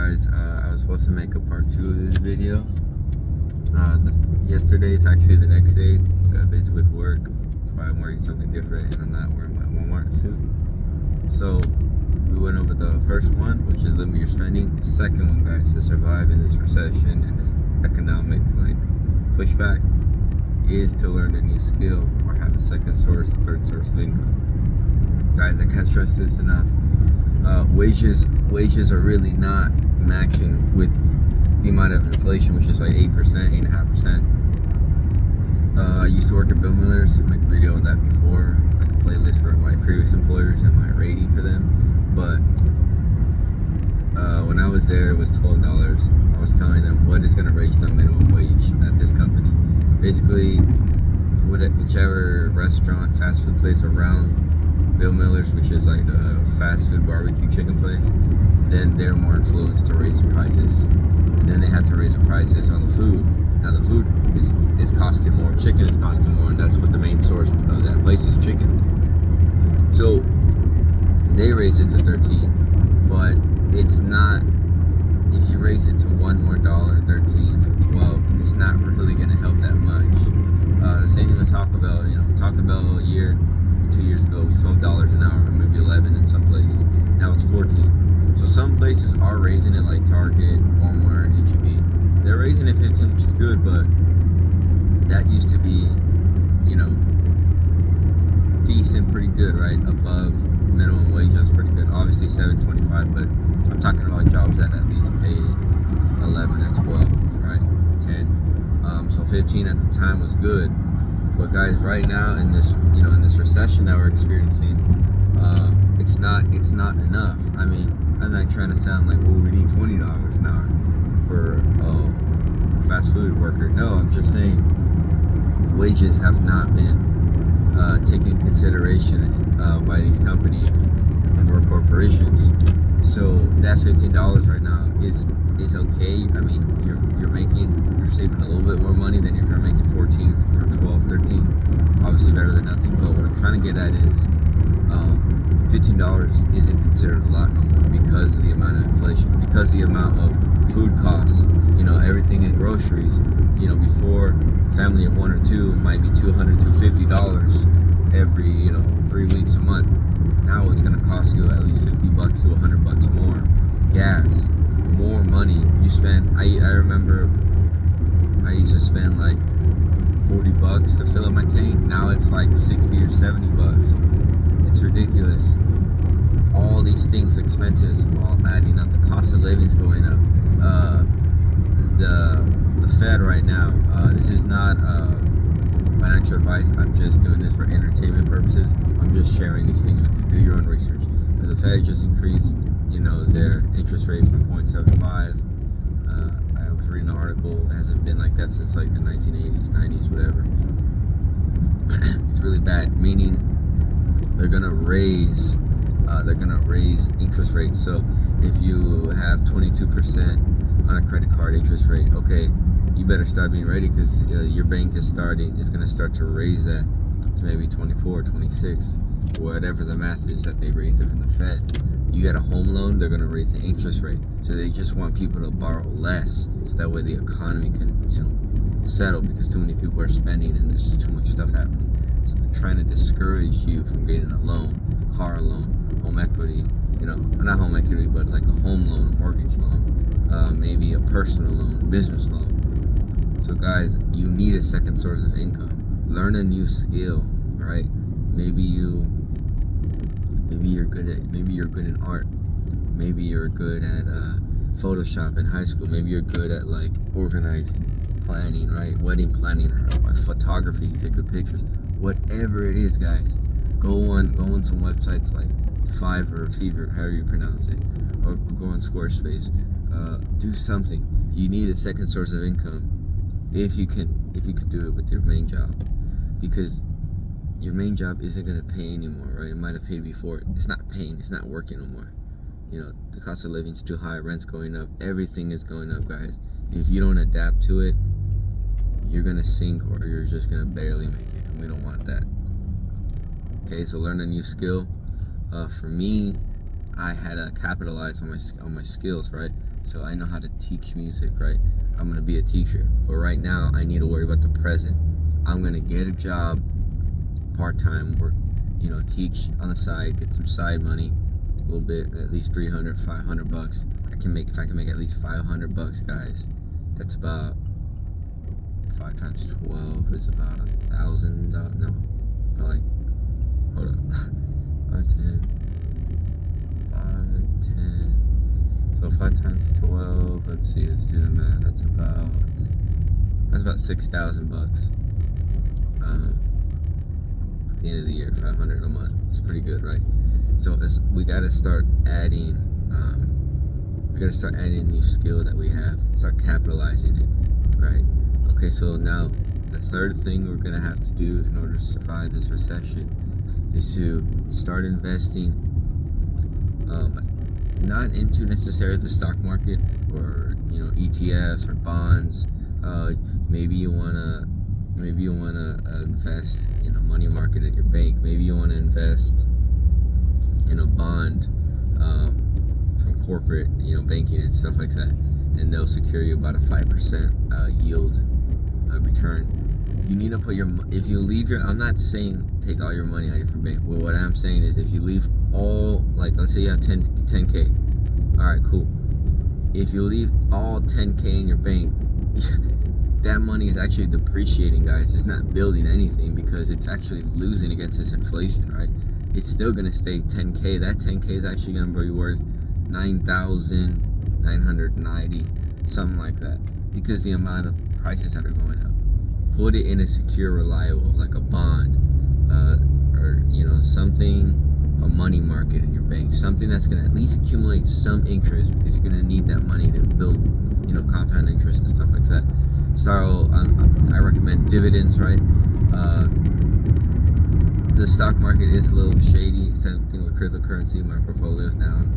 guys, I was supposed to make a part 2 of this video. Yesterday, it's actually the next day. Got busy with work, that's why I'm wearing something different and I'm not wearing my Walmart suit. So we went over the first one, which is limit your spending. The second one, guys, to survive in this recession and this economic pushback, is to learn a new skill or have a second source, third source of income. Guys, I can't stress this enough. Wages are really not matching with the amount of inflation, which is like 8%, 8.5%. I used to work at Bill Miller's. I made a video on that before, like a playlist for my previous employers and my rating for them. But when I was there, it was $12. I was telling them what is going to raise the minimum wage at this company. Basically, whichever restaurant, fast food place around Bill Miller's, which is like a fast food barbecue chicken place, then they're more influenced to raise prices. And then they have to raise the prices on the food. Now the food is costing more, chicken is costing more, and that's what the main source of that place is, chicken. So they raise it to 13, but it's not, if you raise it to $1 more, 13 from 12, it's not really gonna help that much. The same with Taco Bell. Taco Bell 2 years ago was $12 an hour, or maybe 11 in some places. Now it's 14. So some places are raising it, like Target, Walmart, HEB. They're raising it 15, which is good, but that used to be, decent, pretty good, right? Above minimum wage, that's pretty good. Obviously $7.25, but I'm talking about jobs that at least pay 11 or 12, right? 10. So 15 at the time was good. But guys, right now in this, in this recession that we're experiencing, it's not enough. I mean, I'm not trying to sound like, well, we need $20 an hour for a fast food worker. No, I'm just saying wages have not been taken into consideration by these companies and or corporations. So that $15 right now is okay. I mean, you're saving a little bit more money than if you're making 14 or 12, 13. Obviously better than nothing. But what I'm trying to get at is $15 isn't considered a lot no more because of the amount of inflation, because of the amount of food costs. Everything in groceries. Before, family of 1 or 2 might be $200, $250 every 3 weeks a month. Now it's gonna cost you at least $50 to $100 more. Gas, more money. You spend. I remember I used to spend like $40 to fill up my tank. Now it's like 60 or $70. It's ridiculous. All these things, expenses, all adding up. The cost of living is going up. The Fed right now. This is not financial advice. I'm just doing this for entertainment purposes. I'm just sharing these things with you. Do your own research. The Fed just increased, their interest rate from 0.75. I was reading an article. It hasn't been like that since like the 1980s, 90s, whatever. It's really bad. Meaning they're gonna raise interest rates. So if you have 22% on a credit card interest rate, okay, you better start being ready, because your bank is gonna start to raise that to maybe 24, 26, whatever the math is that they raise it from the Fed. You get a home loan, they're gonna raise the interest rate. So they just want people to borrow less, so that way the economy can settle, because too many people are spending and there's too much stuff happening. So they're trying to discourage you from getting a loan, car loan, home equity, not home equity, but like a home loan, a mortgage loan, maybe a personal loan, business loan. So guys, you need a second source of income. Learn a new skill, right? Maybe you're good in art. Maybe you're good at Photoshop in high school. Maybe you're good at like organizing, planning, right? Wedding planning, or photography, take good pictures. Whatever it is, guys, go on some websites like Fiverr or Fever, however you pronounce it, or go on Squarespace. Do something. You need a second source of income if you can do it with your main job, because your main job isn't going to pay anymore, right? It might have paid before. It's not paying. It's not working no more. The cost of living is too high. Rent's going up. Everything is going up, guys. If you don't adapt to it, you're going to sink, or you're just going to barely make it, and we don't want that. Okay, so learn a new skill. For me, I had to capitalize on my skills, right? So I know how to teach music, right? I'm gonna be a teacher. But right now, I need to worry about the present. I'm gonna get a job, part-time work, teach on the side, get some side money, a little bit, at least 300, 500 bucks. If I can make at least 500 bucks, guys, that's about 5 times 12 is about $1,000. No, like, hold up, 5, 10, 5, 10. So 5 times 12. Let's see. Let's do the math. That's about 6,000 bucks. At the end of the year, 500 a month. It's pretty good, right? So we gotta start adding. We gotta start adding a new skill that we have. Start capitalizing it, right? Okay. So now the third thing we're gonna have to do in order to survive this recession is to start investing. Not into necessarily the stock market or ETFs or bonds. Maybe you wanna invest in a money market at your bank. Maybe you wanna invest in a bond from corporate, banking and stuff like that, and they'll secure you about a 5% yield return. You need to put if you leave I'm not saying take all your money out of your bank. Well, what I'm saying is if you leave all, like, let's say you have 10K. All right, cool. If you leave all 10K in your bank, that money is actually depreciating, guys. It's not building anything because it's actually losing against this inflation, right? It's still gonna stay 10K. That 10K is actually gonna be worth 9,990, something like that, because the amount of prices that are going up. Put it in a secure, reliable, like a bond, or something, a money market in your bank, something that's going to at least accumulate some interest, because you're going to need that money to build, compound interest and stuff like that. I recommend dividends, right? The stock market is a little shady. Same thing with cryptocurrency. My portfolio is down,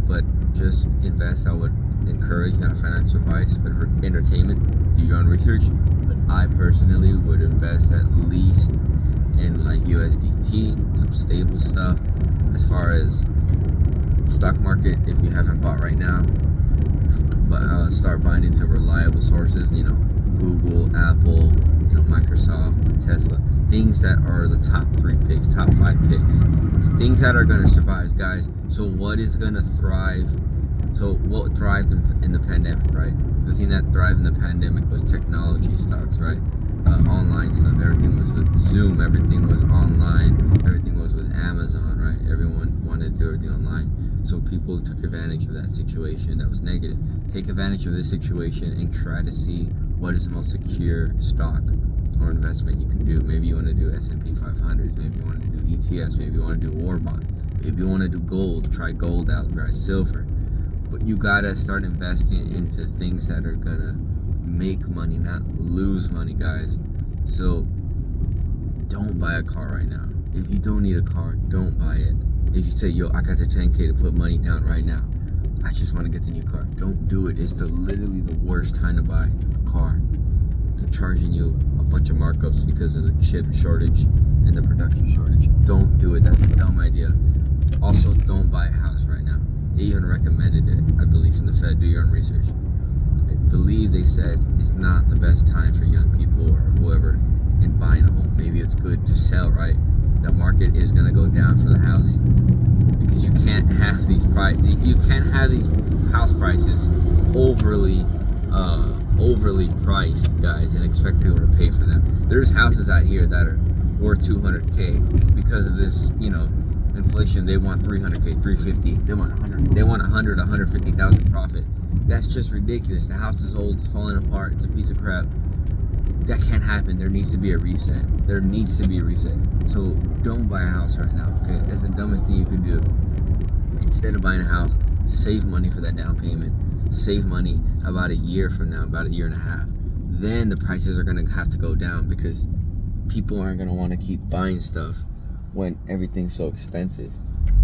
but just invest. I would encourage, not financial advice, but for entertainment. Do your own research. But I personally would invest at least in like USDT, some stable stuff. As far as stock market, if you haven't bought right now, but start buying into reliable sources. Google, Apple, Microsoft, Tesla. Things that are the top 3 picks, top 5 picks. Things that are going to survive, guys. So what is going to thrive? So what thrived in the pandemic, right? The thing that thrived in the pandemic was technology stocks, right? Online stuff. Everything was with Zoom. Everything was online. Everything was with Amazon, right? Everyone wanted to do everything online. So people took advantage of that situation that was negative. Take advantage of this situation and try to see what is the most secure stock or investment you can do. Maybe you want to do S&P 500s. Maybe you want to do ETFs. Maybe you want to do war bonds. Maybe you want to do gold. Try gold out. Try silver. But you gotta start investing into things that are gonna make money, not lose money, guys. So don't buy a car right now. If you don't need a car, don't buy it. If you say, I got the 10K to put money down right now, I just want to get the new car, don't do it. It's literally the worst time to buy a car. They're charging you a bunch of markups because of the chip shortage and the production shortage. Don't do it. That's a dumb idea. Also, don't buy a house right now. They even recommended it, I believe, from the Fed. Do your own research. I believe they said it's not the best time for young people or whoever in buying a home. Maybe it's good to sell, right? The market is going to go down for the housing, because you can't have these house prices overly priced, guys, and expect people to pay for them. There's houses out here that are worth 200K because of this, inflation. They want 300K, 350. They want 100. They want 100, 150,000 profit. That's just ridiculous. The house is old, it's falling apart. It's a piece of crap. That can't happen. There needs to be a reset. There needs to be a reset. So don't buy a house right now. Okay, that's the dumbest thing you can do. Instead of buying a house, save money for that down payment. Save money about a year from now, about a year and a half. Then the prices are gonna have to go down, because people aren't gonna want to keep buying stuff when everything's so expensive.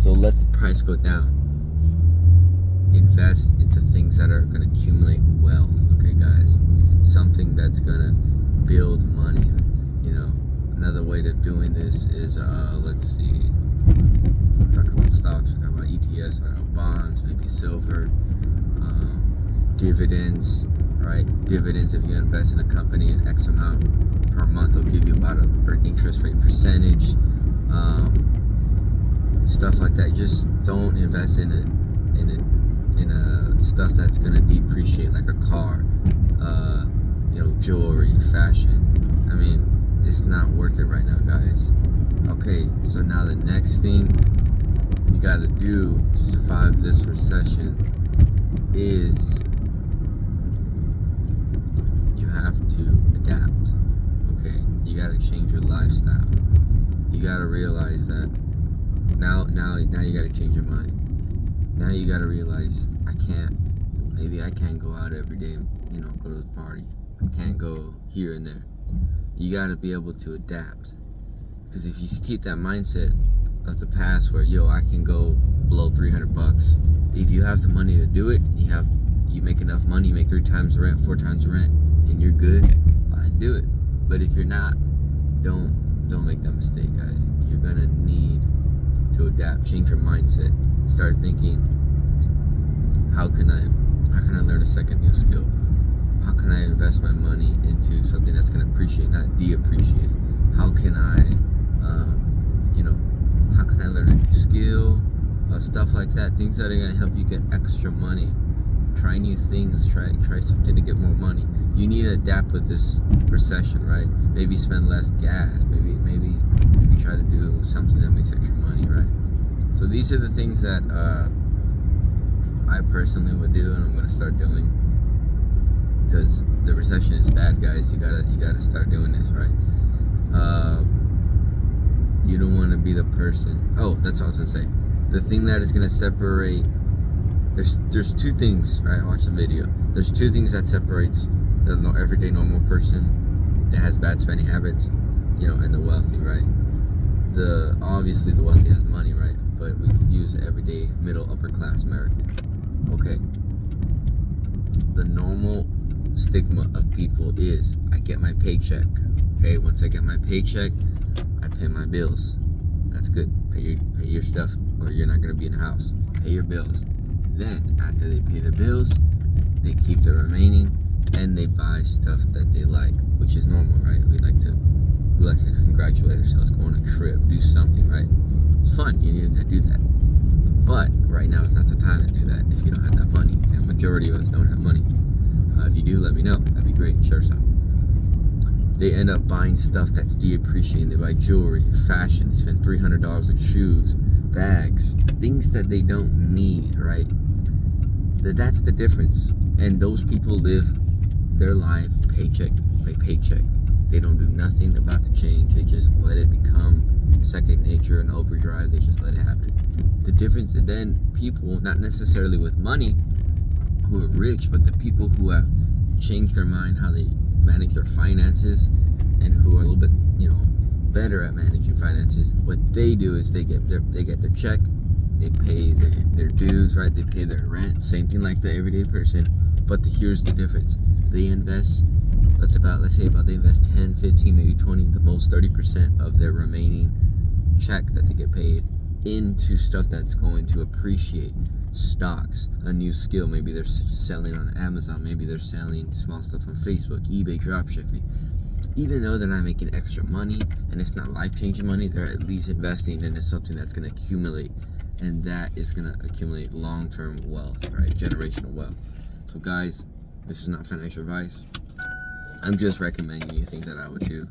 So let the price go down. Invest into things that are going to accumulate wealth, okay, guys? Something that's going to build money. Another way of doing this is, let's see, we're talking about stocks, we're talking about ETFs, we're talking about bonds, maybe silver. dividends, right? Dividends, if you invest in a company, an X amount per month, they'll give you about an interest rate percentage, stuff like that. Just don't invest in a stuff that's gonna depreciate, like a car, jewelry, fashion. I mean, it's not worth it right now, guys. Okay, so now the next thing you gotta do to survive this recession is you have to adapt. Okay, you gotta change your lifestyle. You gotta realize that now you gotta change your mind. Now you gotta realize maybe I can't go out every day, go to the party. I can't go here and there. You gotta be able to adapt. Because if you keep that mindset of the past where, I can go below $300, if you have the money to do it, you make enough money, you make 3 times the rent, 4 times the rent, and you're good, fine, do it. But if you're not, don't make that mistake, guys. You're gonna need to adapt, change your mindset, start thinking, how can I learn a second new skill? How can I invest my money into something that's gonna appreciate, not depreciate? How can I how can I learn a new skill? Stuff like that, things that are gonna help you get extra money. Try new things, try something to get more money. You need to adapt with this recession, right? Maybe spend less gas, maybe try to do something that makes extra money, right? So these are the things that I personally would do, and I'm gonna start doing, because the recession is bad, guys. You gotta start doing this, right? You don't want to be the person. Oh, that's what I was gonna say. The thing that is gonna separate. There's 2 things, right? Watch the video. There's 2 things that separates the everyday normal person that has bad spending habits, and the wealthy, right? Obviously the wealthy has money, right? But we could use everyday middle upper class American. Okay. The normal stigma of people is, I get my paycheck. Okay, once I get my paycheck, I pay my bills. That's good. Pay your stuff, or you're not gonna be in the house. Pay your bills. Then, after they pay the bills, they keep the remaining, and they buy stuff that they like, which is normal, right? We like to congratulate ourselves, go on a trip, do something, right? It's fun. You need to do that. But right now is not the time to do that if you don't have that money. And majority of us don't have money. If you do, let me know. That'd be great. Share some. They end up buying stuff that's depreciating. They buy jewelry, fashion. They spend $300 on shoes, bags, things that they don't need, right? That's the difference. And those people live their life paycheck by paycheck. They don't do nothing about the change. They just let it become second nature and overdrive. They just let it happen. The difference, and then people, not necessarily with money, who are rich, but the people who have changed their mind, how they manage their finances, and who are a little bit, better at managing finances. What they do is they get their check, they pay their dues, right? They pay their rent, same thing like the everyday person. But here's the difference: they invest. They invest 10, 15, maybe 20, the most 30% of their remaining check that they get paid into stuff that's going to appreciate. Stocks, a new skill. Maybe they're selling on Amazon. Maybe they're selling small stuff on Facebook, eBay, dropshipping. Even though they're not making extra money and it's not life-changing money, they're at least investing into something that's going to accumulate, and that is going to accumulate long-term wealth, right? Generational wealth. So guys, this is not financial advice. I'm just recommending you things that I would do.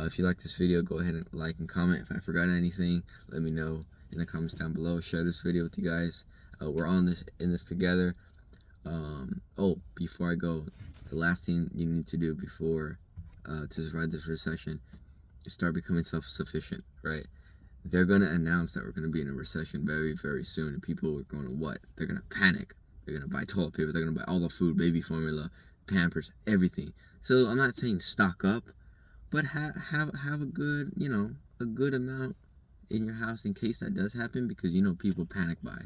If you like this video, go ahead and like and comment. If I forgot anything, let me know in the comments down below. Share this video with you guys. We're in this together. Before I go, the last thing you need to do before to survive this recession is start becoming self-sufficient, right? They're going to announce that we're going to be in a recession very, very soon, and people are going to what? They're going to panic. They're going to buy toilet paper. They're going to buy all the food, baby formula, Pampers, everything. So I'm not saying stock up, but have a good, a good amount in your house in case that does happen, because people panic buy.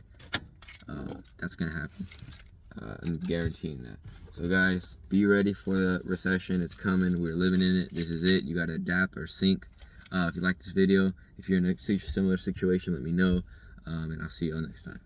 That's gonna happen. I'm guaranteeing that. So guys, be ready for the recession. It's coming. We're living in it. This is it. You gotta adapt or sink. If you like this video, if you're in a similar situation, let me know, and I'll see you all next time.